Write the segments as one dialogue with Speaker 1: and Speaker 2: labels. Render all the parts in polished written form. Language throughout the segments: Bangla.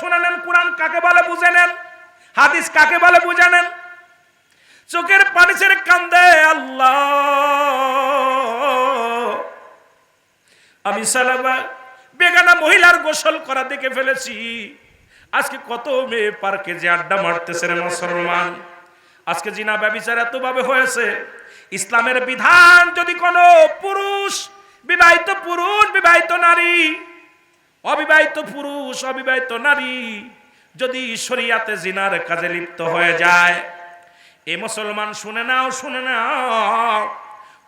Speaker 1: শুনে নেন, কোরআন কাকে বলে বুঝে নেন, হাদিস কাকে বলে বুঝে নেন। চোখের পানি ছেড়ে কান্দে, আল্লাহ আমি সালাবা বেগানা মহিলার গোসল করা দেখে ফেলেছি। আজকে কত মেয়ে পার্কে যে আড্ডা মারতেছে রে মুসলমান। আজকে জিনা ব্যভিচার এত ভাবে হয়েছে। ইসলামের বিধান যদি কোনো পুরুষ, বিবাহিত পুরুষ, বিবাহিত নারী, অবিবাহিত পুরুষ, অবিবাহিত নারী যদি শরিয়াতে জিনার কাজে লিপ্ত হয়ে যায়, এ মুসলমান শুনে নাও, শুনে নাও,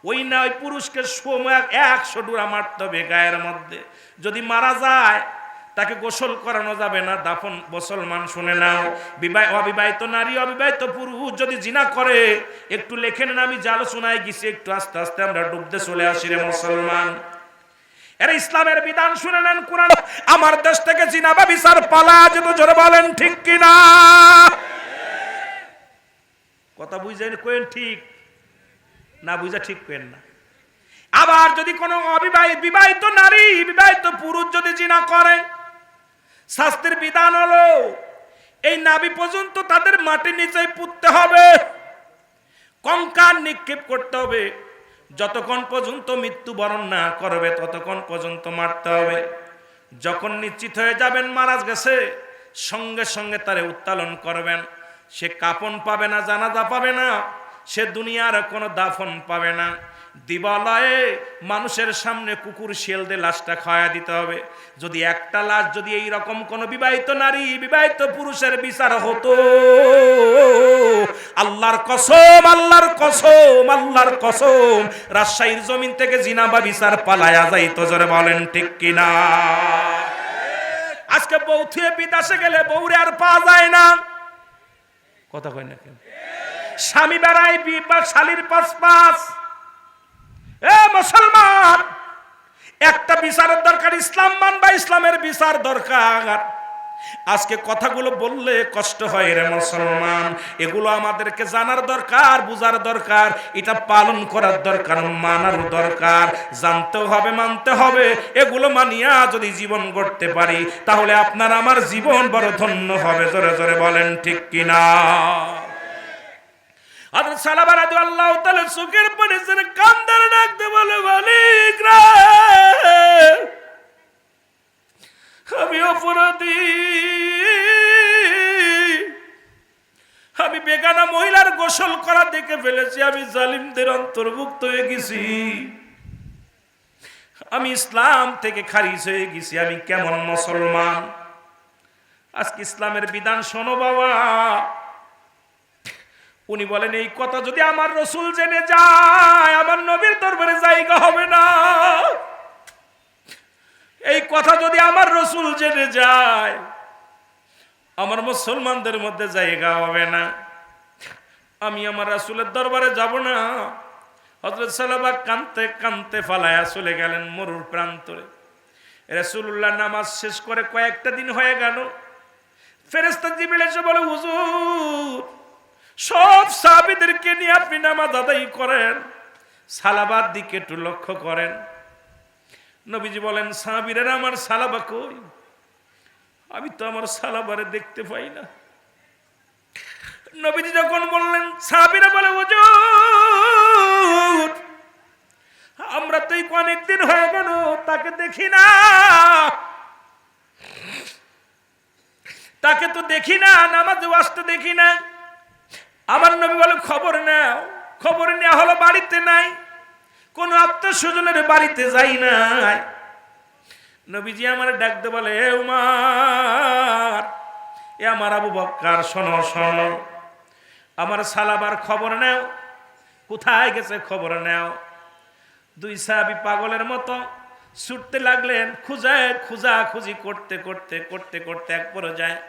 Speaker 1: ওই না ওই পুরুষকে 100 ডুরা মারতে হবে গায়ের মধ্যে। যদি মারা যায় তাকে গোসল করানো যাবে না, দাফন। মুসলমান শুনে নাও, অবিবাহিত নারী, অবিবাহিত পুরুষ যদি জিনা করে, একটু লেখেন না, আমি যে আলোচনায় গেছি একটু আস্তে আস্তে আমরা ডুবতে চলে আসি রে মুসলমান। এরা ইসলামের বিধান শুনে নেন, কোরআন। আমার দেশ থেকে জিনা বা বিচার পালা যেত, জোরে বলেন ঠিক কিনা? কথা বুঝেন, কোয়েন ঠিক না, বুঝা ঠিক পেন না। আবার যদি কোনো বিবাহিত নারী, বিবাহিত পুরুষ যদি জিনা করে, শাস্তির বিধান হলো এই নাভি পর্যন্ত তাদের মাটির নিচে পুঁততে হবে, কঙ্কাল নিক্ষেপ করতে হবে। যতক্ষণ পর্যন্ত মৃত্যুবরণ না করবে ততক্ষণ পর্যন্ত মারতে হবে। যখন নিশ্চিত হয়ে যাবেন মারা গেছে, সঙ্গে সঙ্গে তারে উত্তোলন করবেন। সে কাফন পাবে না, জানাজা পাবে না, সে দুনিয়ার কোনো দাফন পাবে না। দিবালয়ে মানুষের সামনে কুকুর শিয়াল দিয়ে লাশটা খাওয়া দিতে হবে। যদি একটা লাশ যদি এই রকম কোনো বিবাহিত নারী, বিবাহিত পুরুষের বিচার হতো, আল্লাহর কসম, আল্লাহর কসম, আল্লাহর কসম, রাজশাহীর জমিন থেকে জিনা বা বিচার পালায়া যাইতো, জোরে বলেন ঠিক কিনা? আজকে বউ থুয়ে বিদেশে গেলে বউরে আর পাওয়া যায় না। কথা কয় না কেন? স্বামী বেড়ায় বা শালির পাশ। এ মুসলমান, একটা বিচারের দরকার, ইসলাম মানবা, ইসলামের বিচার দরকার। আজকে কথাগুলো বললে কষ্ট হয় রে মুসলমান। এগুলো আমাদেরকে জানার দরকার, বুঝার দরকার, এটা পালন করার দরকার, মানার দরকার, জানতেও হবে, মানতে হবে। এগুলো মানিয়া যদি জীবন গড়তে পারি তাহলে আপনার আমার জীবন বড় ধন্য হবে। জোরে জোরে বলেন ঠিক কিনা? হযরত সালাবা রাদিয়াল্লাহু তাআলা চোখের পানি ছেড়ে কান্দার ডাকতে বলে, মালিক রে, আমি অপরাধী, আমি বেগানা মহিলার গোসল করা দেখে ফেলেছি, আমি জালিমদের অন্তর্ভুক্ত হয়ে গেছি, আমি ইসলাম থেকে খারিজ হয়ে গেছি, আমি কেমন মুসলমান? আজকে ইসলামের বিধান শোনো বাবা। উনি বলেন, এই কথা যদি আমার রসুল জেনে যায়, আমার নবীর দরবারে জায়গা হবে না। এই কথা যদি আমার রসুল জেনে যায়, আমার মুসলমানদের মধ্যে জায়গা হবে না। আমি আমার রাসূলের দরবারে যাব না। হযরত সালাবা কাঁদতে কাঁদতে ফালায়া চলে গেলেন মরুর প্রান্তরে। রাসূলুল্লাহ নামাজ শেষ করে কয়েকটা দিন হয়ে গেল। ফেরেশতা জিবরিল এসে বলে, হুজুর, সব সাহাবীদেরকে নিয়ে আপনি নামাজ আদায় করেন, সালাবার দিকে একটু লক্ষ্য করেন। নবীজি বলেন, সাহাবীরা, আমার সালাবা কই? আমি তো আমার সালাবারে দেখতে পাই না। নবীজি যখন বললেন, সাহাবীরা বলে, হুজুর, আমরা তো অনেকদিন হয়ে গেল তাকে দেখি না, তাকে তো দেখি না, নামাজে আসতে দেখি না। আমার নবী বলে, খবর নাও। খবর নেওয়া হলো, বাড়িতে নাই, কোন আত্মীয় স্বজনের বাড়িতে যাই নাই। নবীজি আমার ডাকতে বলে, এ উমার, এ আমার আবু বকর, শোনো শোনো, আমার সালাবার খবর নাও, কোথায় গেছে খবর নাও। দুই সাহাবী পাগলের মতো ছুটতে লাগলেন, খুঁজাখুঁজি করতে করতে করতে করতে এক পর্যায়ে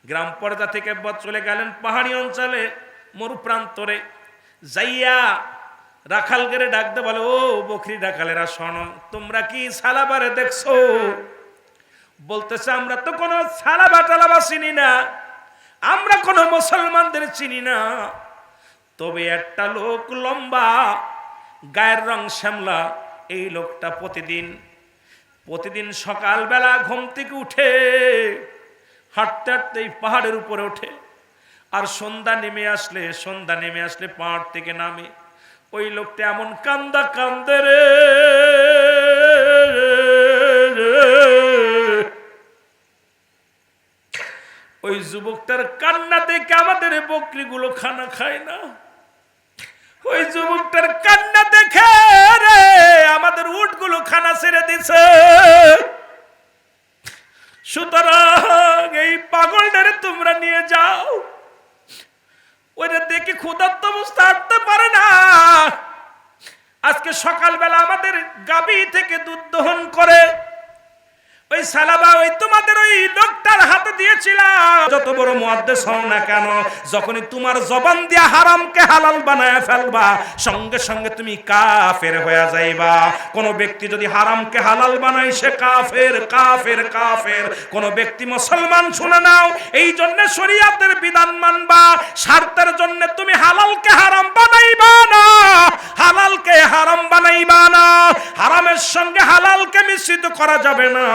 Speaker 1: গ্রাম পর্দা থেকে চলে গেলেন পাহাড়ি অঞ্চলে, মরু প্রান্তরে যাইয়া রাখালগেরে ডাকতে বলে, ও বকরি রাখালেরা, শোনো, তোমরা কি সালাবারে দেখছো? বলতেছে, আমরা তো কোনো সালাবা টালাবা চিনি না, আমরা কোনো মুসলমানদের চিনি না, তবে একটা লোক লম্বা, গায়ের রং শ্যামলা, এই লোকটা প্রতিদিন সকালবেলা ঘুম থেকে উঠে হাঁটতে হাঁটতে এই পাহাড়ের উপরে ওঠে, আর সন্ধ্যা নেমে আসলে পাহাড় থেকে নামে। ওই লোকটা এমন কান্দা কান্দে রে, ওই যুবকটার কান্না দেখে আমাদের বকরিগুলো খানা খায় না। ওই যুবকটার কান্না দেখে রে আমাদের উটগুলো খানা ছেড়ে দিছে। সুতরাং এই পাগলটারে তোমরা নিয়ে যাও, ওইটা দেখে ক্ষুধার্ত অবস্থা হাঁটতে পারে না। আজকে সকালবেলা আমাদের গাবি থেকে দুধ দহন করে ওই সালাবা ওই তোমাদের ওই লোকটার হাতে দিয়েছিলাম। যত বড় মুহাদ্দিস হও না কেন, যখনই তোমার জবান দিয়া হারামকে হালাল বানায় ফেলবা, সঙ্গে সঙ্গে তুমি কাফের হয়ে যাইবা। কোন ব্যক্তি যদি হারামকে হালাল বানায় সে কাফের, কাফের, কাফের। কোন ব্যক্তি মুসলমান শুনে নাও, এই জন্য শরীয়তের বিধান মানবা, স্বার্থের জন্য তুমি হালালকে হারাম বানাইবা না, হালালকে হারাম বানাইবা না, হারামের সঙ্গে হালালকে মিশ্রিত করা যাবে না।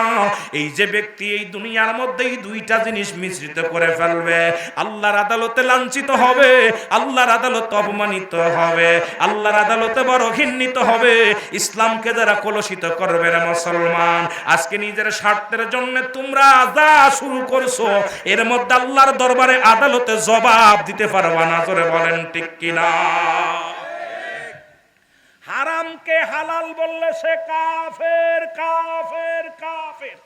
Speaker 1: এই যে ব্যক্তি এই দুনিয়ার মধ্যে এই দুইটা জিনিস মিশ্রিত করে ফেলবে, আল্লাহর আদালতে লাঞ্ছিত হবে, আল্লাহর আদালতে অপমানিত হবে, আল্লাহর আদালতে বড় ঘৃণিত হবে। ইসলামকে যারা কলুষিত করবে না মুসলমান, আজকে নিজের স্বার্থের জন্য তোমরা যা শুরু করছো, এর মধ্যে আল্লাহর দরবারে আদালতে জবাব দিতে পারবা না। জোরে বলেন ঠিক কিনা? হারামকে হালাল বললে সে কাফের, কাফের, কাফের।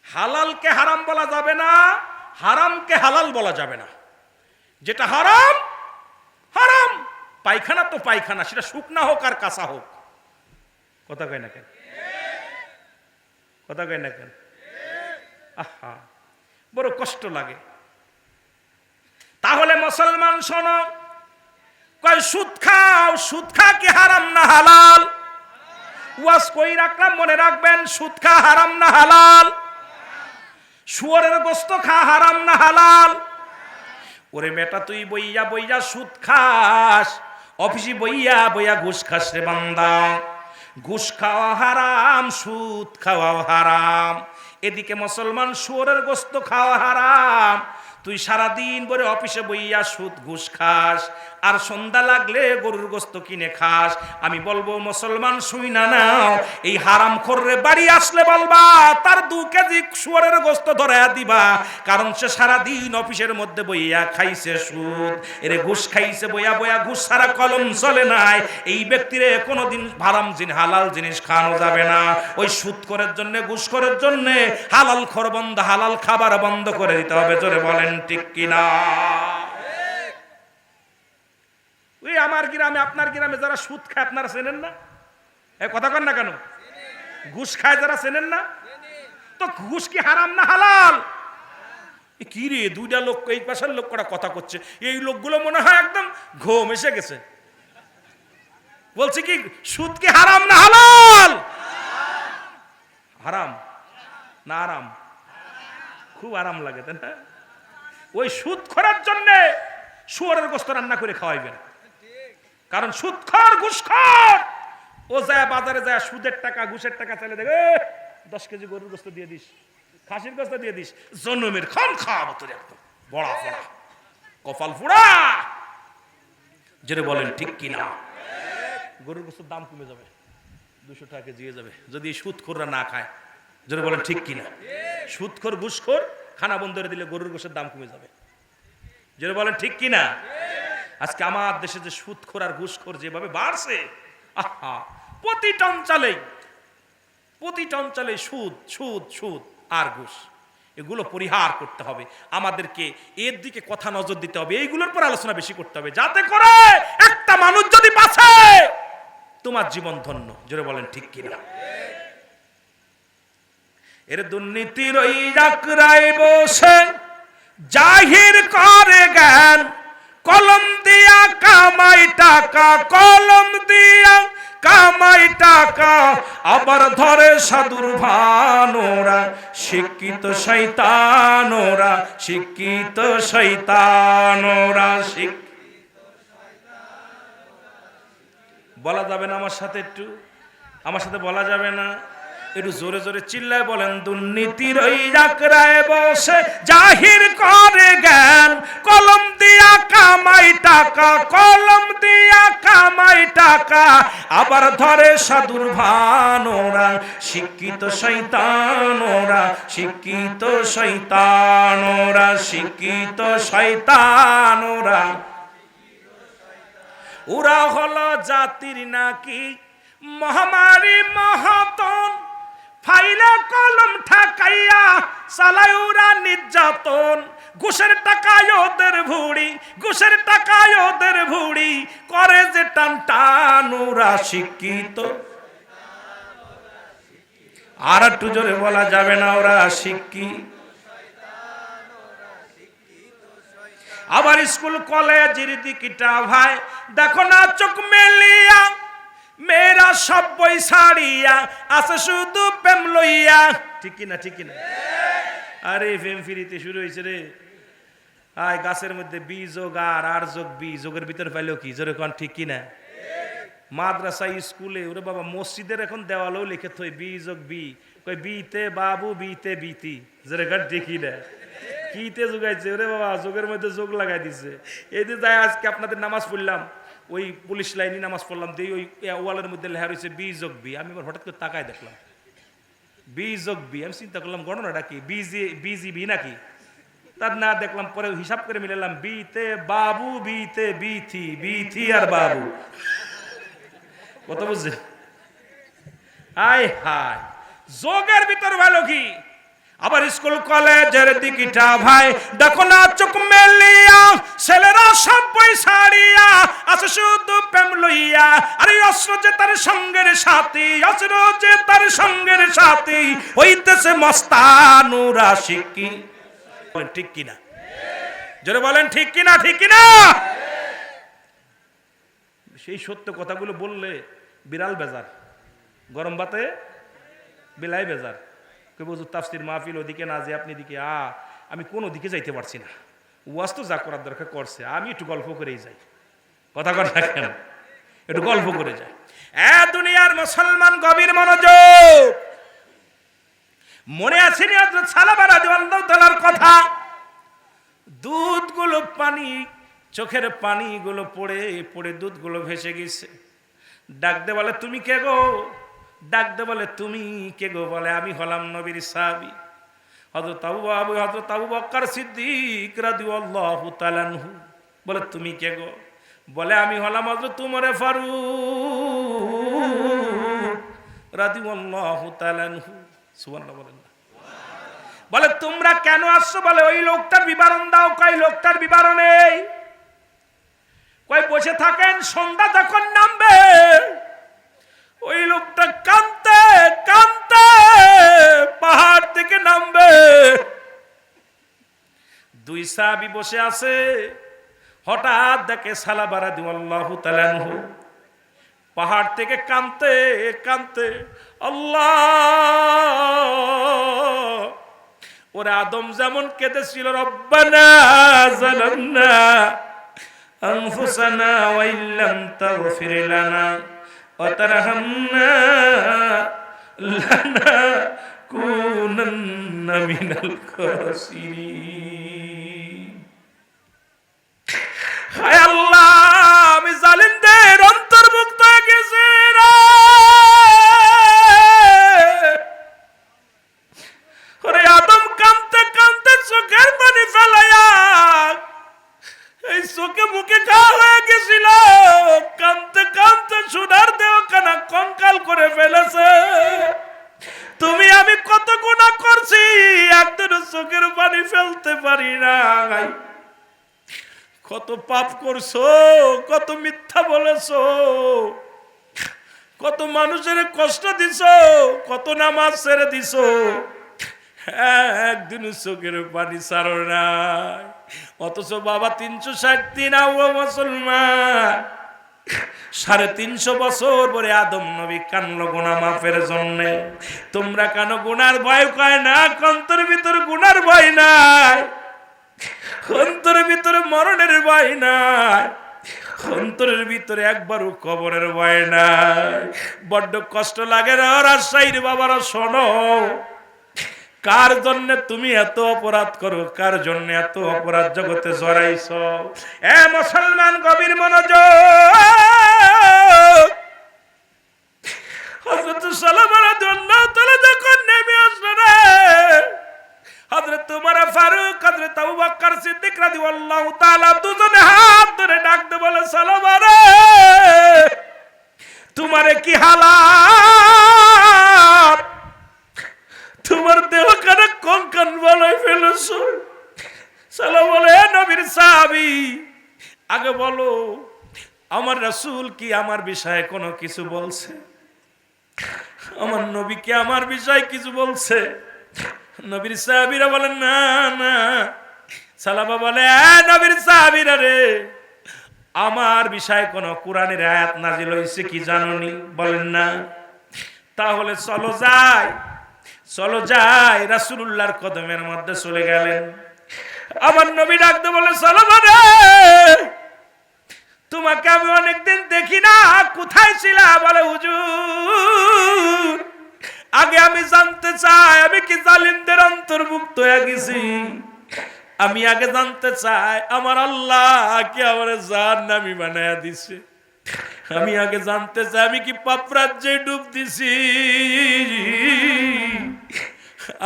Speaker 1: হালালকে হারাম বলা যাবে না, হারামকে হালাল বলা যাবে না। যেটা হারাম হারাম, পায়খানা তো পায়খানা, সেটা শুকনা হোক আর কাঁচা হোক। কথা কয় না কেন? কথা কয় না কেন? আহা, বড় কষ্ট লাগে। তাহলে মুসলমান শোনো, কয় সুদ খাও, সুদ খা কি হারাম না হালাল? ওয়াজ কই রাখলাম, মনে রাখবেন, সুদ খা হারাম না হালাল? শুয়োরের গোশত খা হারাম না হালাল? ওরে বেটা, তুই বইয়া বইয়া সুদ খাস, অফিসে বইয়া বইয়া ঘুষ খাস রে বান্দা। ঘুষ খাওয়া হারাম, সুদ খাওয়া হারাম। এদিকে মুসলমান শুয়োরের গোশত খাওয়া হারাম, তুই সারাদিন ভরে অফিসে বইয়া সুদ ঘুষ খাস, আর সন্ধ্যা লাগলে গরুর গোশত কিনে খাস। আমি বলবো মুসলমান শুই না নাও, এই হারাম খোররে বাড়ি আসলে বলবা তার 2 কেজি শুয়োরের গোশত ধরায়া দিবা, কারণ সে সারাদিন অফিসের মধ্যে বইয়া খাইছে সুদ, এরে ঘুষ খাইছে বইয়া বইয়া, ঘুষ ছাড়া কলম চলে নাই। এই ব্যক্তিরে কোনোদিন হারাম জিনিস হালাল জিনিস খাওয়ানো যাবে না। ওই সুদ করার জন্য, ঘুষ করার জন্য হালাল খোর বন্ধ, হালাল খাবার বন্ধ করে দিতে হবে। জোরে বলেন ঠিক কিনা? ওই আমার গ্রামে, আপনার গ্রামে যারা সুদ খায় আপনারা চেনেন না? এ কথা কন না কেন? ঘুষ খায় যারা চেনেন না? তো ঘুষ কি হারাম না হালাল? কি রে, দুইটা লোক, এই পাশের লোক কটা কথা করছে, এই লোকগুলো মনে হয় একদম ঘুম এসে গেছে। বলছে কি সুদ কি হারাম না হালাল? হারাম না আরাম? খুব আরাম লাগে, তাই না? ওই সুদ খোরার জন্য শুয়োরের গোশত রান্না করে খাওয়াইবেন, কারণ সুদখোর, ঘুষখোর, ও যায় বাজারে যায় সুদের টাকা ঘুষের টাকা চাইলে দেখে 10 কেজি গরুর গোশত দিয়ে দিস, খাসির গোশত দিয়ে দিস, জন্মের খান খাওয়াবো তোর, একদম বড়া ফোড়া, কপাল ফোড়া। যেটা বলেন ঠিক কিনা? গরুর গোশতের দাম কমে যাবে, 200 টাকা কেজি হয়ে যাবে যদি সুদখোররা না খায়। যেটা বলেন ঠিক কিনা? সুদখোর, ঘুষখোর খানা বন্ধ করে দিলে গরুর গোশতের দাম কমে যাবে। যেটা বলেন ঠিক কিনা? আজকে আমার দেশে যে সুদখোর আর ঘুষখোর যেভাবে বাড়ছে, আহা, প্রতিটা অঞ্চলে সুদ, সুদ, সুদ আর ঘুষ, এগুলো পরিহার করতে হবে। আমাদেরকে এর দিকে কথা নজর দিতে হবে, এইগুলোর পর আলোচনা বেশি করতে হবে, যাতে করে একটা মানুষ যদি বাঁচে তোমার জীবন ধন্য। জোরে বলেন ঠিক কিনা? এর দুর্নীতির ওই ডাকরায় বসে জাহির করে জ্ঞান, কলম দিয়া কামাই টাকা, কলম দিয়া কামাই টাকা, আবার ধরে সাধুর ভানোরা, শিক্ষিত শয়তানোরা, শিক্ষিত শয়তানোরা। বলা যাবে না আমার সাথে? একটু আমার সাথে বলা যাবে না? একটু জোরে জোরে চিল্লায় বলেন, দুর্নীতির ওই আকড়ায় বসে জাহির করে জ্ঞান, কলম দিয়া কামাই টাকা, কলম দিয়া কামাই টাকা, আবার ধরে সাধুর ভান ওরা, শিক্ষিত শয়তান ওরা, শিক্ষিত শয়তান ওরা, শিক্ষিত শয়তান ওরা। ওরা হলো জাতির নাকি মহামারী মহাতন, ফাইলে কলম ঠাকাইয়া চালায় ওরা নির্যাতন, ঘুষের টাকায় ওদের ভুড়ি, ঘুষের টাকায় ওদের ভুড়ি, করে যে টান টান ওরা শিক্ষিত। আর একটু জোরে বলা যাবে না, ওরা শিক্ষিত। আবার স্কুল কলেজের দিকটা ভাই দেখো না চোখ মেলিয়া, মেয়েরা সব বই ছাড়িয়া আছে শুধু প্রেম লইয়া, ঠিক কিনা ঠিক কিনা? আরে প্রেম ফিরিতে শুরু হয়েছে রে। আয় গাছের মধ্যে বি যোগ আর যোগ বি, যোগের ভিতরে পাইলেও কি, জোরে কোন ঠিক কিনা? মাদ্রাসা স্কুলে ওরে বাবা মসজিদের এখন দেওয়ালেও লিখে থই বি যোগ বি, কই বিতে বাবু বিতে বিতি, জোরে কোন ঠিক কিনা? কিতে যোগাইছে ওরে বাবা, যোগের মধ্যে যোগ লাগাই দিছে। এই যে যাই আজকে আপনাদের নামাজ পড়লাম, ওই পুলিশ লাইনে নামাজ পড়লাম, দিয়ে ওই ওয়ালের মধ্যে লেখা রয়েছে বি যোগ বি। আমি এবার হঠাৎ করে তাকায় দেখলাম বি যোগ বি, আমি চিন্তা করলাম গণনাটা কি, বিজিবি নাকি? তার না দেখলাম, পরে হিসাব করে মিলালাম বিতে বাবু বিতে বিথি, বিথি আর বাবু। কত বুঝছে? হায় হায়, যোগের ভিতর ভালো কি? আবার স্কুল কলেজের দিকটা ভাই দেখো না চোখ মেলিয়া, ছেলেরা সব বই ছাড়িয়া আছে শুধু প্রেম লইয়া, আরে অস্ত্র যে তার সঙ্গের সাথী, অস্ত্র যে তার সঙ্গের সাথী, হইতেছে মস্তানুরা শিক্ষি। বলেন ঠিক কিনা? জোরে বলেন ঠিক কিনা ঠিক কিনা? সেই সত্য কথাগুলো বললে বিড়াল বেজার, গরম ভাতে বিলাই বেজার। তাফসির মাহফিল ওদিকে না যে আপনি দিকে আমি কোনো দিকে যাইতে পারছি না, ওয়াজ তো যা করার দরকার করছে, আমি একটু গল্প করেই যাই। কথা কর না কেন? একটু গল্প করে যাই। দুনিয়ার মুসলমান গভীর মনোযোগ, মনে আছে নি হযরত সালামা রাদিয়াল্লাহু তাআলার কথা? দুধগুলো পানি, চোখের পানিগুলো পড়ে পড়ে দুধগুলো ভেসে গেছে। ডাকতে বলে তুমি কে গো? ডাকতে বলে তুমি কে গো? বলে আমি হলাম নবীর সাহাবী হযরত আবু বকর সিদ্দিক রাদিয়াল্লাহু তাআলা আনহু। বলে তুমি কে গো? বলে আমি হলাম হযরত উমর ফারুক রাদিয়াল্লাহু তাআলা আনহু। সুবহানাল্লাহ বলেন না। বলে তোমরা কেন আসছো? বলে ওই লোকটার বিবরণ দাও। কয় লোকটার বিবরণ এই, কয় বসে থাকেন, সন্ধ্যা যখন নামবে ওই লোকটা কাঁদতে কাঁদতে পাহাড় থেকে নামবে। দুই সাহাবী বসে আছে, হঠাৎ দেখে সালামা রাদিয়াল্লাহু তাআলা আনহু পাহাড় থেকে কাঁদতে কাঁদতে আল্লাহ, ওরা আদম যেমন কেঁদেছিল রব্বানা যালামনা আনফুসানা ওয়া ইল্লাম তাগফির লানা ওয়া তারহামনা লানাকুনান্না মিনাল খাসিরিন। হায় আল্লাহ, আমি জালিমদের অন্তর্ভুক্ত হয়ে গেছি রে। ওরে আদম কাঁদতে কাঁদতে চোখের পানি ফেলাইয়া এই চোখে মুখে ঘা হয়ে গেছিল, কাঁদতে কাঁদতে সোনার দেহখানা কঙ্কাল করে ফেলেছে। তুমি আমি কত গুনাহ করছি, একদিনও চোখের পানি ফেলতে পারি না। কত পাপ করছো, কত মিথ্যা বলেছো, কত মানুষের কষ্ট দিছো, কত নামাজ ছেড়ে দিছো, একদিন চোখের পানি ছাড়ো নাই। অথচ বাবা 360 দিন মুসলমান, 350 বছর পরে আদম নবী কানলো গুনাহ মাফের জন্য। তোমরা কেন গুনার ভয় কয় না? অন্তর ভিতর গুনার ভয় নাই, অন্তর ভিতরে মরণের ভয় নাই, অন্তরের ভিতরে একবারও কবরের ভয় নাই। বড্ড কষ্ট লাগে রে রাজশাহীর বাবারা, শোনো, কার জন্য তুমি এত অপরাধ করো, কার জন্য এত অপরাধ জগতে জড়াইছ? এ মুসলমান, গভীর মনোযোগ। হযরত সালমান রাদিয়াল্লাহু তাআলা যখন নেমে আসলেন, হযরত ওমর ফারুক, হযরত আবু বকর সিদ্দিক রাদিয়াল্লাহু তাআলা দুজনে হাত ধরে ডাকতে বলে, সালমান রে, তোমারে কি হালাত, তোমার দেহ কানে কঙ্কান বলাই ফেলেছো? সালাম বলে, নবীর সাহাবী, আগে বলো আমার রাসূল কি আমার বিষয়ে কোনো কিছু বলছে? আমার নবী কি আমার বিষয়ে কিছু বলছে? নবীর সাহাবীরা বলেন, না না। সালাবা বলে, নবীর সাহাবীরা রে, আমার বিষয়ে কোন কোরআনের আয়াত নাজিল হয়েছে কি জানোনি? বলেন না। তাহলে চলো যাই, চলো যাই। রাসূলুল্লাহর কদমের মধ্যে চলে গেলেন। আমার নবী ডাকতে বলে, সালাবা রে, তোমাকে আমি অনেকদিন দেখি না, কোথায় ছিলা? বলে, হুজুর, আগে আমি জানতে চাই আমি কি জালিমদের অন্তর্ভুক্ত হয়ে গেছি? আমি আগে জানতে চাই আমার আল্লাহ কি আমার জাহান্নামী বানায়া দিছে? আমি আগে জানতে চাই আমি কি পাপ রাজ্যে ডুব দিছি?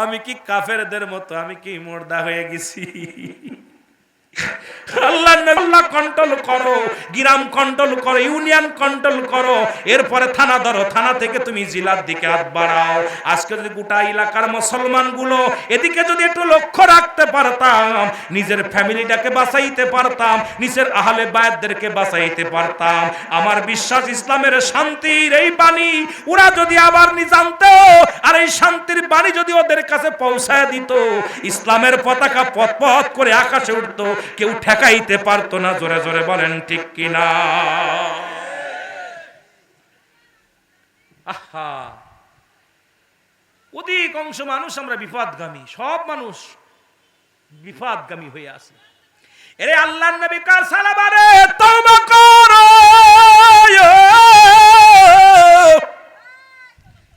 Speaker 1: আমি কি কাফেরদের মতো আমি কি মুর্দা হয়ে গেছি? আল্লাহ কন্ট্রোল করো, গ্রাম কন্ট্রোল করো, ইউনিয়ন কন্ট্রোল করো, এরপরে থানা ধরো, থানা থেকে তুমি জেলার দিকে হাত বাড়াও। আজকে যদি গোটা এলাকার মুসলমান গুলো এদিকে যদি একটু লক্ষ্য রাখতে পারতাম, নিজের ফ্যামিলিটাকে বাঁচাইতে পারতাম, নিজের আহলে বায়াতদেরকে বাঁচাইতে পারতাম, আমার বিশ্বাস ইসলামের শান্তির এই বাণী ওরা যদি আবার জানতো, আর এই শান্তির বাণী যদি ওদের কাছে পৌঁছায় দিত, ইসলামের পতাকা পথ পথ করে আকাশে উঠতো, কেউ ঠেকাইতে পারতো না। জোরে জোরে বলেন ঠিক কিনা? আহা, অধিকাংশ মানুষ আমরা বিপদগামী, সব মানুষ বিপদগামী হয়ে আছে। এরে আল্লাহর নবী কার সালাবারে তওবা করো।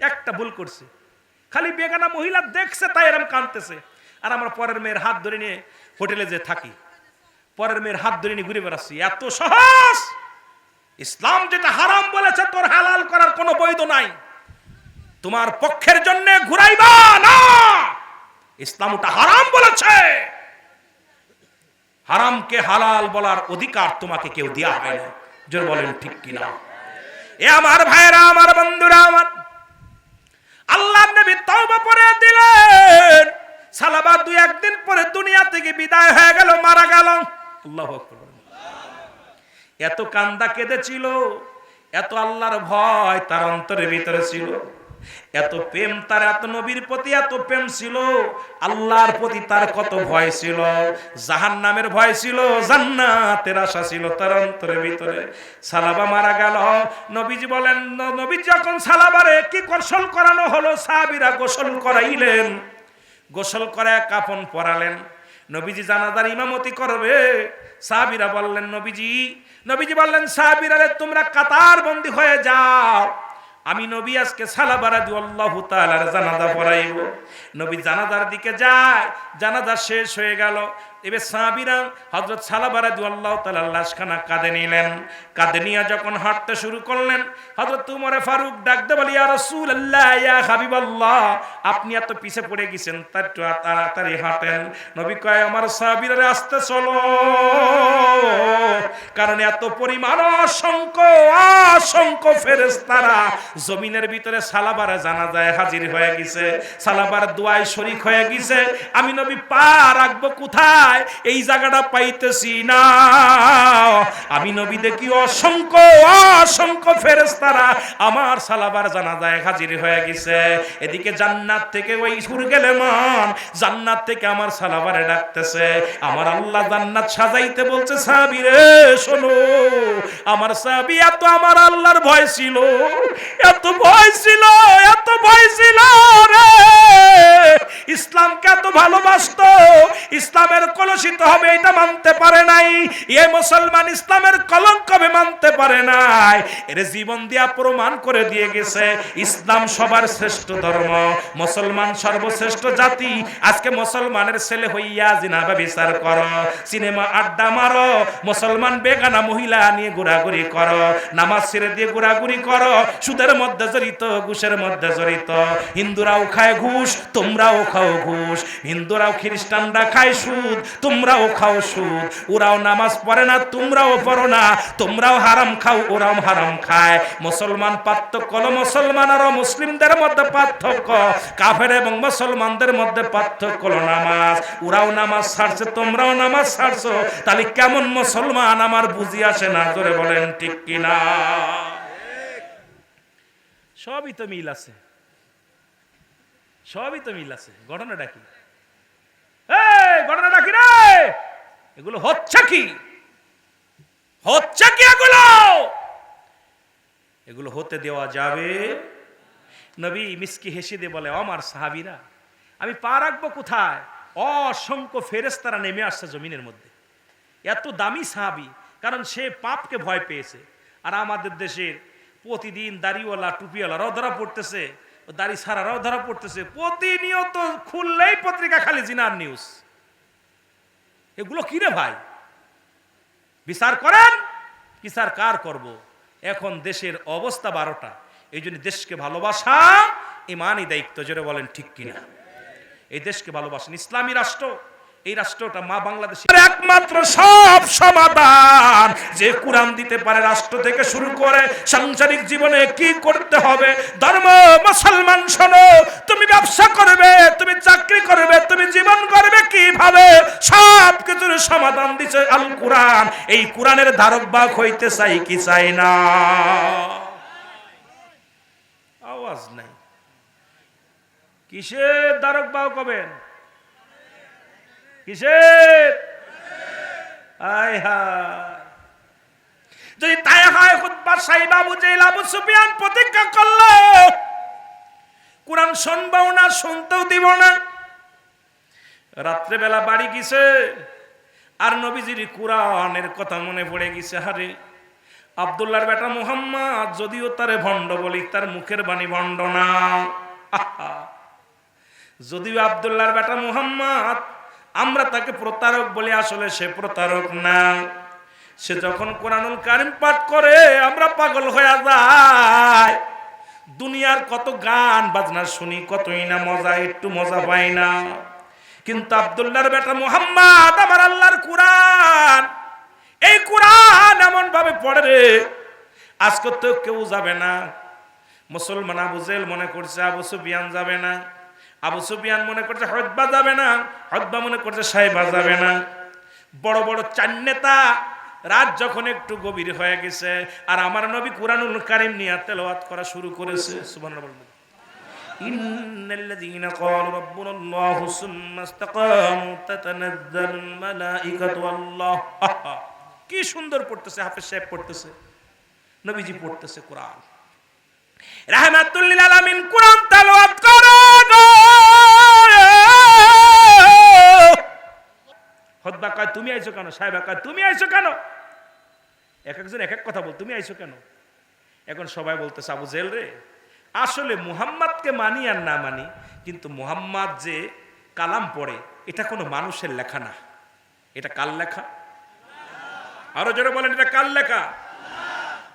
Speaker 1: একটা ভুল করছে, খালি বেগানা মহিলা দেখছে তাই এরকম কাঁদতেছে, আর আমরা পরের মেয়ের হাত ধরে নিয়ে হোটেলে যে থাকি, পরের মেয়ের হাত ধরে নিয়ে ঘুরে বেড়াচ্ছি। এত সহজ! ইসলাম যেটা হারাম বলেছে তোর হালাল করার কোনো বৈধ নাই। তোমার পক্ষের জন্য ঘুরাইবা না, ইসলাম ওটা হারাম বলেছে। হারামকে হালাল বলার অধিকার তোমাকে কেউ দেয়া হয় না। জোর বলেন ঠিক কিনা? এ আমার ভাইরা, আমার বন্ধুরা, আমার আল্লাহর নবী তওবা করে দিলেন। সালাবা দুই একদিন পরে দুনিয়া থেকে বিদায় হয়ে গেল, মারা গেল। আল্লাহু আকবার। এত কান্দা কেঁদেছিল, এত আল্লাহর ভয় তার অন্তরের ভিতরে ছিল, এত প্রেম তার, এত নবীর প্রতি এত প্রেম ছিল, আল্লাহর প্রতি তার কত ভয় ছিল, জাহান্নামের ভয় ছিল, জান্নাতের আশা ছিল তার অন্তরের ভিতরে। সালাবা মারা গেল। নবীজি বলেন, নবী যখন সালাবারে কি গোসল করানো হলো, সাহাবীরা গোসল করাইলেন, গোসল করে কাফন পরালেন। নবীজি জানাজার ইমামতি করবে। সাহাবীরা বললেন, নবীজি বললেন, সাহাবীরা তোমরা কাতার বন্দী হয়ে যাও, আমি নবী আজকে সালাবা রাদিয়াল্লাহু তাআলার জানাজা পড়াইব। নবী জানাজার দিকে যায়, জানাজা শেষ হয়ে গেল। এবার সাহাবীরা হযরত সালাবা রাদিয়াল্লাহু তাআলার লাশখানা কাঁধে নিলেন। কাঁধে নিয়ে যখন হাঁটতে শুরু করলেন, হযরত ওমর ফারুক ডাকতে বলি, ইয়া রাসূলুল্লাহ, ইয়া হাবিবাল্লাহ, আপনি এত পিছে পড়ে গেছেন, একটু তাড়াতাড়ি হাঁটেন। নবী কয়, আমার সাহাবীরা আস্তে চলো, কারণ এত পরিমাণ অসংখ্য ফেরেশতারা জমিনের ভিতরে সালাবার জানাজায় হাজির হয়ে গেছে, সালাবার দোয়ায় শরীক হয়ে গেছে। আমি নবী পা রাখবো কোথায়, এই জায়গাটা পাইতেছি না। আমি নবী দেখি অসংখ্য ফেরেশতারা আমার সালাবার জানাজায় হাজির হয়ে গেছে। এদিকে জান্নাত থেকে ওই সুর গেলে মান, জান্নাত থেকে আমার সালাবারে ডাকতেছে। আমার আল্লাহ জান্নাত সাজাইতে বলছে। সাহাবী রে শোনো, আমার সাহাবী এত আমার আল্লাহর ভয় ছিল, এত ভয় ছিল রে, ইসলামকে এত ভালোবাসতো, ইসলামের কলুষিত হবে এটা মানতে পারে নাই। এই মুসলমান ইসলামের কলঙ্ক হবে মানতে পারে নাই। এর জীবন দিয়া প্রমাণ করে দিয়ে গেছে ইসলাম সবার শ্রেষ্ঠ ধর্ম, মুসলমান সর্বশ্রেষ্ঠ জাতি। আজকে মুসলমানের ছেলে হইয়া জিনা ব্যভিচার করো, সিনেমা আড্ডা মারো, মুসলমান বেগানা মহিলা নিয়ে ঘোরাঘুরি করো, নামাজ ছেড়ে দিয়ে ঘোরাঘুরি করো, সুদের মধ্যে জড়িত, ঘুষের মধ্যে জড়িত। হিন্দুরাও খায় ঘুষ, তোমরাও খাও ঘুষ। হিন্দুরাও খ্রিস্টানরা খায় সুদ, তোমরাও খাও সুদ। ওরাও নামাজ পড়ে না, তোমরাও পড়ো না। তোমরাও হারাম খাও, ওরাও হারাম খায়। মুসলমান পার্থক্য হলো মুসলমান আর মুসলিমদের মধ্যে পার্থক্য, কাফের এবং মুসলমানদের মধ্যে পার্থক্য হলো নামাজ। ওরাও নামাজ ছাড়ছে, তোমরাও নামাজ ছাড়ছো, তাহলে কেমন মুসলমান আমার বুঝি আসে না। জোরে বলেন ঠিক কিনা? সবই তো মিল আছে, সবই তো মিল আছে। ঘটনাটা কি? ঘটনাটা কি রে? এগুলো হচ্ছে কি? হচ্ছে কি এগুলো? এগুলো হতে দেওয়া যাবে? নবী মিসকি হেসে দিয়ে বলে, আমার সাহাবীরা, আমি পা রাখবো কোথায়? অসংখ্য ফেরেশতারা নেমে আসছে জমিনের মধ্যে। এত দামি সাহাবী, কারণ সে পাপকে ভয় পেয়েছে। আর আমাদের দেশের প্রতিদিন দাড়িওয়ালা টুপিওয়ালারাও ধরা পড়তেছে, দাড়ি ছাড়ারাও ধরা পড়তেছে। প্রতিনিয়ত খুললেই পত্রিকা খালি জিনার নিউজ। এগুলো কি রে ভাই? বিচার করেন। বিচার কার করব? এখন দেশের অবস্থা 12টা। এই জন্য দেশকে ভালোবাসা ইমানই দায়িত্ব। জোরে বলেন ঠিক কিনা? এই দেশকে ভালোবাসেন, ইসলামী রাষ্ট্র, এই রাষ্ট্রটা মা বাংলাদেশের একমাত্র সব সমাধান যে কোরআন দিতে পারে। রাষ্ট্র থেকে শুরু করে সাংসারিক জীবনে কি করতে হবে, ধর্ম মুসলমান শোনো, তুমি ব্যবসা করবে, তুমি চাকরি করবে, তুমি জীবন করবে কিভাবে, সব কিছুর সমাধান দিছে আল কোরআন। এই কোরআনের ধারক বাহক হইতে চাই কি চাই না? আওয়াজ নাই। কিসের ধারক বাহক হবেন? কিসের? আয় হায়, যদি তাই হয়, খুতবা সাহিব আবু জেহেল আবু সুফিয়ান প্রতিজ্ঞা করলো কোরআন শুনবো না, শুনতেও দিব না। রাত্রেবেলা বাড়ি গেছে, আর নবীজির কোরআনের কথা মনে পড়ে গেছে। হারে আব্দুল্লাহর বেটা মুহাম্মদ, যদিও তারে ভণ্ড বলি, তার মুখের বাণী ভণ্ড না। যদিও আব্দুল্লাহর বেটা মুহাম্মদ, আমরা তাকে প্রতারক বলি, আসলে সে প্রতারক না। সে যখন কোরআনুল কারীম পাঠ করে আমরা পাগল হয়ে যাই। দুনিয়ার কত গান বাজনা শুনি, কতই না মজা, একটু মজা পাই না। কিন্তু আব্দুল্লাহর বেটা মুহাম্মদ, আমার আল্লাহর কোরআন, এই কোরআন এমন ভাবে পড়ে রে, আজকে তো কেউ যাবে না। মুসলমান আবু জেহেল মনে করছে আবু সুফিয়ান যাবে না, আবু সুফিয়ান মনে করছে হতবা যাবে না, হতবা মনে করছে সাইবা যাবে না। বড় বড় চার নেতা, রাত যখন একটু গভীর হয়ে গেছে, আর আমার নবী কোরআনুল কারীম নিয়ে তেলাওয়াত করা শুরু করেছে। সুবহানাল্লাহ। ইন্নাল্লাযীনা ক্বালু রাব্বুনাল্লাহু সুম্মা ইসতাকামু তাতানাজ্জালুল মালাঈকাতু আল্লাহ। কি সুন্দর পড়তেছে, হাফেজ সাহেব পড়তেছে, নবীজি পড়তেছে কোরআন। রাহমাতুল লিল আলামিন কোরআন তেলাওয়াত করে গো। হতবা কয় তুমি আইছো কেন? সাহেবা কয় তুমি আইছো কেন? এক একজন এক এক কথা বল, তুমি আইছো কেন? এখন সবাই বলতেছে আবু জেহেল রে, আসলে মুহাম্মাদকে মানি আর না মানি, কিন্তু মুহাম্মাদ যে কালাম পড়ে এটা কোনো মানুষের লেখা না। এটা কার লেখা? আরো জোরে বলেন, এটা কার লেখা?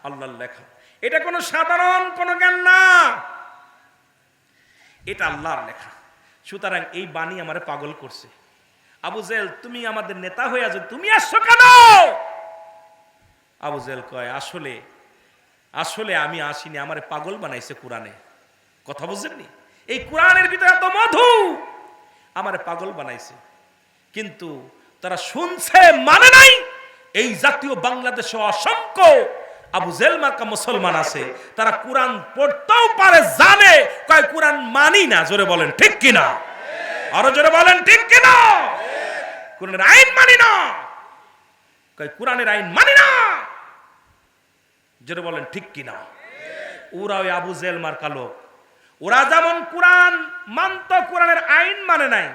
Speaker 1: আল্লাহর লেখা। এটা কোনো সাধারণ কোনো জ্ঞান না, এটা আল্লাহর লেখা। সুতরাং এই বাণী আমারে পাগল করছে। আবু জেহেল, তুমি আমাদের নেতা হয়ে আছো, তুমি আসছো কেন? আবু জেহেল কয়, আসলে আসলে আমি আসিনি, আমারে পাগল বানাইছে কোরআনে। কথা বুঝছেননি? এই কোরআনের ভিতরে এত মধু, আমারে পাগল বানাইছে। কিন্তু তারা শুনছে, মানে নাই। এই জাতীয় বাংলাদেশে অসংখ্য আবু জেহেল মার্কা মুসলমান আছে, তারা কোরআন পড়তেও পারে, জানে, কয় কোরআন মানি না। জোরে বলেন ঠিক কিনা? আরো জোরে বলেন ঠিক কিনা? কোরআনের আইন মানি না, কয় কোরআনের আইন মানি না। জোরে বলেন ঠিক কিনা? ওরা ওই আবু জেহেল মার্কা লোক। ওরা যেমন কোরআন মানত, কোরআনের আইন মানে নাই।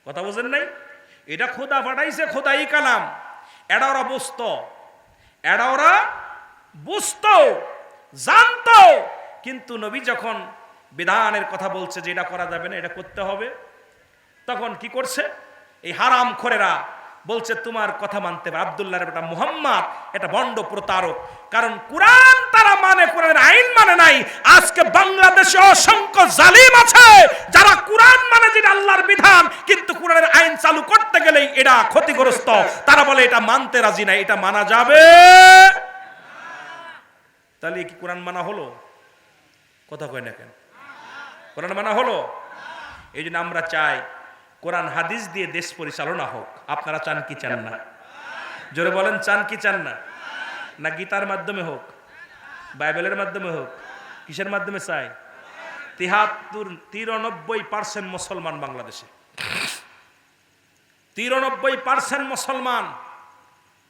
Speaker 1: কথা বুঝেন নাই? এটা খোদা পাঠাইছে, খোদাই কালাম। এটা ওরা বুঝতো, এটা ওরা বুঝতো, জানতো। কিন্তু নবী যখন বিধানের কথা বলছে যে এটা করা যাবে না, এটা করতে হবে, তখন কি করছে? এই হারাম খোরেরা বলছে তোমার কথা মানতে হবে। আব্দুল্লাহর বেটা মুহাম্মদ এটা বন্ড প্রতারক। কারণ কুরআন তারা মানে, কোরআনের আইন মানে নাই। আজকে বাংলাদেশে অসংখ্য জালিম আছে যারা কুরআন মানে, যেটা আল্লাহর বিধান, কিন্তু কুরআনের আইন চালু করতে গেলেই এটা ক্ষতিগ্রস্ত। তারা বলে এটা মানতে রাজি নাই, এটা মানা যাবে। তাহলে কি কোরআন মানা হলো? কথা কয় না কেন? কোরআন মানা হলো? এই জন্য আমরা চাই কোরআন হাদিস দিয়ে দেশ পরিচালনা হোক। আপনারা চান কি চান না? জোরে বলেন, চান কি চান না? না গীতার মাধ্যমে হোক, বাইবেলের মাধ্যমে হোক, কিসের মাধ্যমে চাই? 93% মুসলমান বাংলাদেশে, 93% মুসলমান।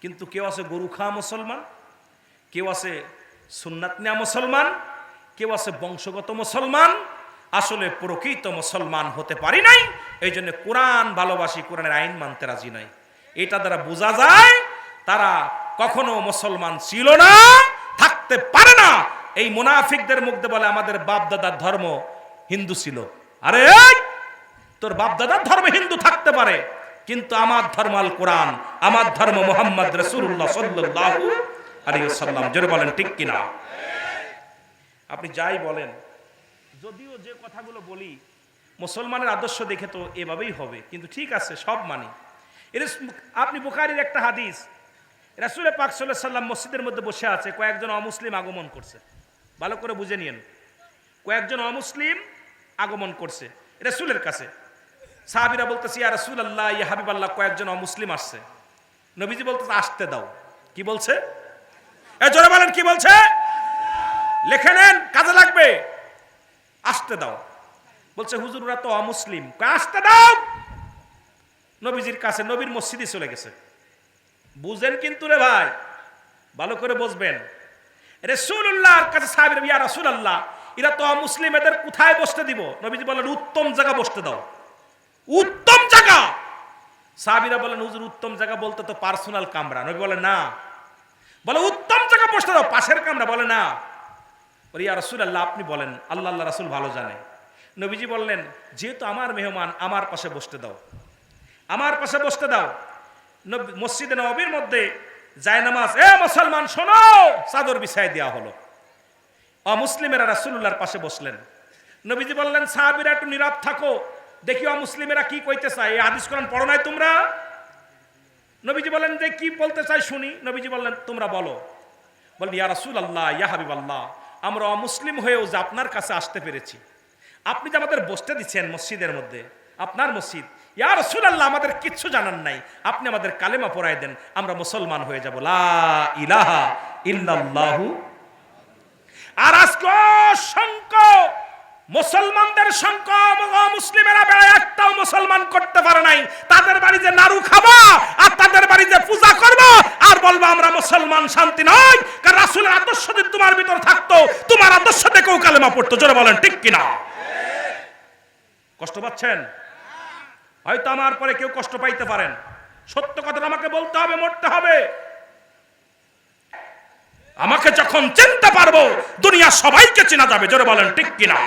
Speaker 1: কিন্তু কেউ আছে গরু খাওয়া মুসলমান, কেউ আছে সুন্নাত নেয়া মুসলমান, কেউ আছে বংশগত মুসলমান। আসলে প্রকৃত মুসলমান হতে পারি নাই। এই জন্য কোরআন ভালোবাসি, কোরআনের আইন মানতে রাজি নাই। এটা দ্বারা বোঝা যায় তারা কখনো মুসলমান ছিল না, থাকতে পারে না। এই মুনাফিকদের মুখে বলে আমাদের বাপ দাদার ধর্ম হিন্দু ছিল। আরে তোর বাপ দাদার ধর্ম হিন্দু থাকতে পারে, কিন্তু আমার ধর্ম আল কোরআন, আমার ধর্ম মুহাম্মদ রাসূলুল্লাহ সাল্লাল্লাহু আলাইহি ওয়াসাল্লাম। জোরে বলেন ঠিক কিনা? আপনি যাই বলেন, যদিও যে কথাগুলো বলি মুসলমানের আদর্শ দেখে তো এভাবেই হবে, কিন্তু ঠিক আছে, সব মানি। আপনি বুখারীর একটা হাদিস, রাসূল পাক সাল্লাল্লাহু আলাইহি ওয়াসাল্লাম মসজিদের মধ্যে বসে আছে, কয়েকজন অমুসলিম আগমন করছে। ভালো করে বুঝে নিন, কয়েকজন অমুসলিম আগমন করছে রাসূলের কাছে। সাহাবীরা বলতেছে ইয়া রাসূলুল্লাহ, ইয়া হাবিবাল্লাহ, কয়েকজন অমুসলিম আসছে। নবীজি বলতেছে আসতে দাও। কি বলছে? জোরে বলেন, কি বলছে? লিখে নেন, কাজে লাগবে। আসতে দাও। বলছে হুজুর ওরা তো অমুসলিম। আসতে দাও। নবীজির কাছে, নবীর মসজিদে চলে গেছে। বুঝেন কিন্তু রে ভাই, ভালো করে বুঝবেন। রাসূলুল্লাহর কাছে সাহাবীরা ইয়া রাসূলুল্লাহ, এরা তো অমুসলিম, এদের কোথায় বসতে দিব? নবীজি বলেন উত্তম জায়গা বসতে দাও। উত্তম জায়গা? সাহাবীরা বলেন হুজুর উত্তম জায়গা বলতে তো পার্সোনাল কামরা। নবী বলেন না। বলে উত্তম জায়গা বসতে দাও, পাশের কামরা। বলে না। ইয়া রাসূলুল্লাহ আপনি বলেন, আল্লাহ রাসূল ভালো জানে। নবীজি বললেন যেহেতু আমার মেহমান, আমার পাশে বসতে দাও, আমার পাশে বসতে দাও। মসজিদে নববীর মধ্যে জায়নামাজ, মুসলমান শোনো, চাদর বিছায় দেওয়া হলো। অমুসলিমেরা রাসূলুল্লাহর পাশে বসলেন। নবীজি বললেন সাহাবীরা একটু নীরব থাকো, দেখি অমুসলিমেরা কি কইতে চায়। এই হাদিস কোরআন পড়ো নাই তোমরা? নবীজি বললেন যে কি বলতে চাই শুনি। নবীজি বললেন তোমরা বলো। বললেন ইয়া রাসূলুল্লাহ, ইয়া হাবিবাল্লাহ, আমরা অমুসলিম হয়েও যে আপনার কাছে আসতে পেরেছি, আপনি যে আমাদের বসতে দিচ্ছেন মসজিদের মধ্যে, আপনার মসজিদ, ইয়া রাসূলুল্লাহ আমাদের কিচ্ছু জানান নাই, আপনি আমাদের কালেমা পড়ায় দেন, আমরা মুসলমান হয়ে যাব। লা ইলাহা ইল্লাল্লাহু। আর আজকে অসংখ্য মুসলমানদের সংখ্যা, মুসলিমেরা বেড়ায় একটাও মুসলমান করতে পারে নাই। তাদের বাড়ি যে নাড়ু খাবা আর তাদের বাড়ি যে পূজা করবো আর বলবো আমরা মুসলমান, শান্তি নয়। কারণ রাসূলের আদর্শ যদি তোমার ভিতর থাকতো, তোমার আদর্শ থেকেও কালেমা পড়তো। জোরে বলেন ঠিক কিনা? কষ্ট পাচ্ছেন? হয়তো আমার পরে কেউ কষ্ট পাইতে পারেন। সত্য কথা আমাকে বলতে হবে, মরতে হবে। আমাকে যখন চিনতে পারবো, দুনিয়া সবাইকে চেনা যাবে। জোরে বলেন ঠিক কিনা?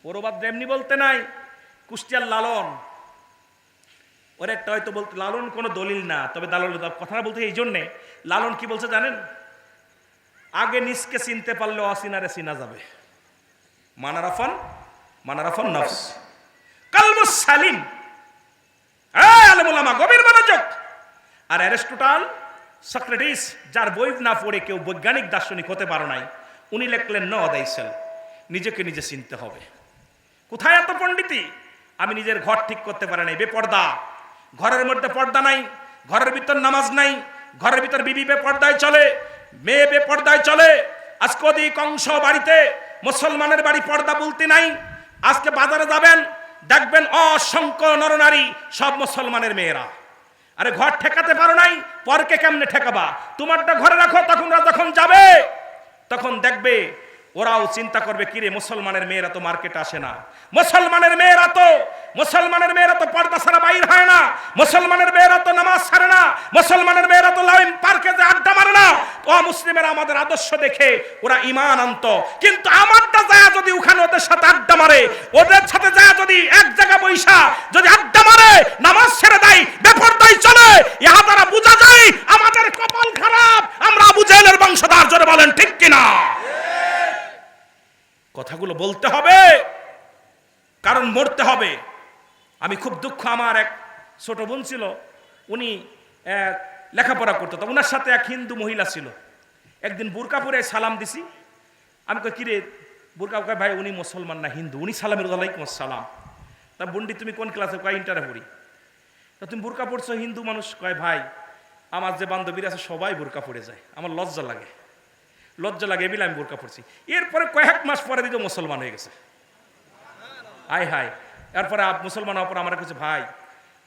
Speaker 1: পরবাদ এমনি বলতে নাই। কুষ্টিয়ার লালন, ওর একটা হয়তো বলতে, লালন কোনো দলিল না, তবে কথাটা বলতে এই জন্যে, লালন কি বলছে জানেন? আগে নিজকে চিনতে পারলে অচিনারে চিনা যাবে। মানারাফান নফস কালবুস সালিম। আলেম ওলামা গভীর মনোযোগ। আর অ্যারিস্টটল, সক্রেটিস, যার বই না পড়ে কেউ বৈজ্ঞানিক দার্শনিক হতে পারো নাই, উনি লিখলেন নো দাইসেল, নিজেকে নিজে চিনতে হবে। কোথায় এত পণ্ডিতি? আমি নিজের ঘর ঠিক করতে পারি নাই, বেপর্দা, ঘরের মধ্যে পর্দা নাই, ঘরের ভিতর নামাজ নাই, ঘরের ভিতর বিবি বেপর্দায় চলে, মেয়ে বেপর্দায় চলে। আজকে অধিকাংশ বাড়িতে, মুসলমানের বাড়ি পর্দা বলতে নাই। আজকে বাজারে যাবেন, দেখবেন অসংখ্য নরনারী, সব মুসলমানের মেয়েরা। আরে ঘর ঠেকাতে পারো নাই, পরকে কেমনে ঠেকাবা? তোমারটা ঘরে রাখো, তখন যখন যাবে তখন দেখবে ওরাও চিন্তা করবে কিরে মুসলমানের মেয়েরা তো মার্কেটে আসে না, মুসলমানের মেয়েরা তো পর্দা ছাড়া বাইর হয় না, মুসলমানের মেয়েরা তো নামাজ ছাড়ে না, মুসলমানের মেয়েরা তো লাইম পার্কে যে আড্ডা মারে না। মুসলিমেরা আমাদের আদর্শ দেখে ওরা ঈমান আনত, কিন্তু আমারটা যায় যদি ওখানে ওদের সাথে আড্ডা মারে, ওদের সাথে যায় যদি এক জায়গা বৈশা যদি আড্ডা মারে, নামাজ ছেড়ে দেয়, বেপরদাই চলে, ইহা দ্বারা বোঝা যায় আমাদের কপাল খারাপ, আমরা আবু জেহেলের বংশধর। জোরে বলেন ঠিক কিনা? কথাগুলো বলতে হবে, কারণ মরতে হবে। আমি খুব দুঃখ, আমার এক ছোট বোন ছিল, উনি লেখাপড়া করতো, তো ওনার সাথে এক হিন্দু মহিলা ছিল। একদিন বোরকা পরে সালাম দিছি, আমি কই কিরে বোরকা, কয় ভাই উনি মুসলমান না হিন্দু। উনি সালামের ওয়ালাইকুম আসসালাম। তা বন্ডি তুমি কোন ক্লাসে? কয় ইন্টারে পড়ি। তা তুমি বোরকা পড়ছো, হিন্দু মানুষ। কয় ভাই আমার যে বান্ধবীরা আছে সবাই বোরকা পড়ে যায়, আমার লজ্জা লাগে বিলে আমি বোরকা পড়ছি। এরপরে কয়েক মাস পরে দিকে মুসলমান হয়ে গেছে। আয় হায়। এরপরে মুসলমান হওয়ার পর আমার কাছে, ভাই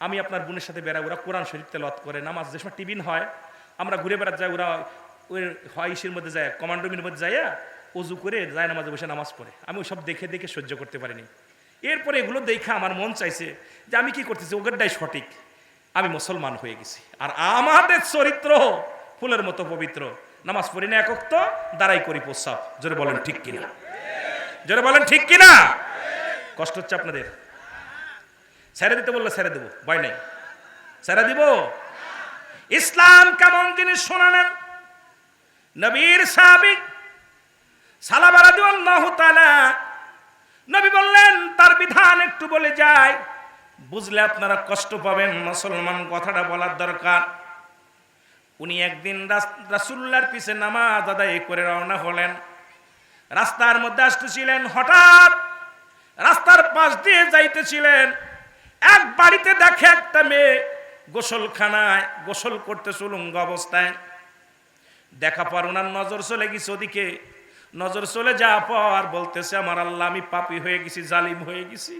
Speaker 1: আমি আপনার বোনের সাথে বেড়াই, ওরা কোরআন শরীফ তেলাওয়াত করে, নামাজ যে সময় টিফিন হয় আমরা ঘুরে বেড়াতে যাই, ওরা ওই ইসের মধ্যে যায়, কমান্ডোমির মধ্যে যাইয়া অজু করে যায়, নামাজে বসে নামাজ পড়ে। আমি ওইসব দেখে দেখে সহ্য করতে পারিনি। এরপরে এগুলো দেখে আমার মন চাইছে যে আমি কি করতেছি, ওগেরটাই সঠিক, আমি মুসলমান হয়ে গেছি। আর আমাদের চরিত্র ফুলের মতো পবিত্র, নামাজ পড়ি না একক, তো দাঁড়াই করি প্রস্রাব। জোরে বলেন ঠিক কিনা? জোরে বলেন ঠিক কিনা? কষ্ট হচ্ছে আপনাদের? ছেড়ে দিতে বললে ছেড়ে দেবো, ভয় নাই, ছেড়ে দিব। ইসলাম কেমন জিনিস শোনালেন নবীর সাহাবী সালামা রাদিয়াল্লাহু তাআলা। নবী বললেন তার বিধান একটু বলে যায়, বুঝলে আপনারা কষ্ট পাবেন, মুসলমান কথাটা বলার দরকার। উনি একদিন রাসূলুল্লাহর পিছে নামাজ আদায় করে রওনা হলেন। রাস্তার মধ্যে আসতেছিলেন, হঠাৎ রাস্তার পাশ দিয়ে যাইতেছিলেন, এক বাড়িতে দেখে একটা মেয়ে গোসলখানায় গোসল করতে উলঙ্গ অবস্থায়। দেখা পর ওনার নজর চলে গেছে ওদিকে। নজর চলে যাওয়ার পর বলতেছে, আমার আল্লাহ, আমি পাপী হয়ে গেছি, জালিম হয়ে গেছি।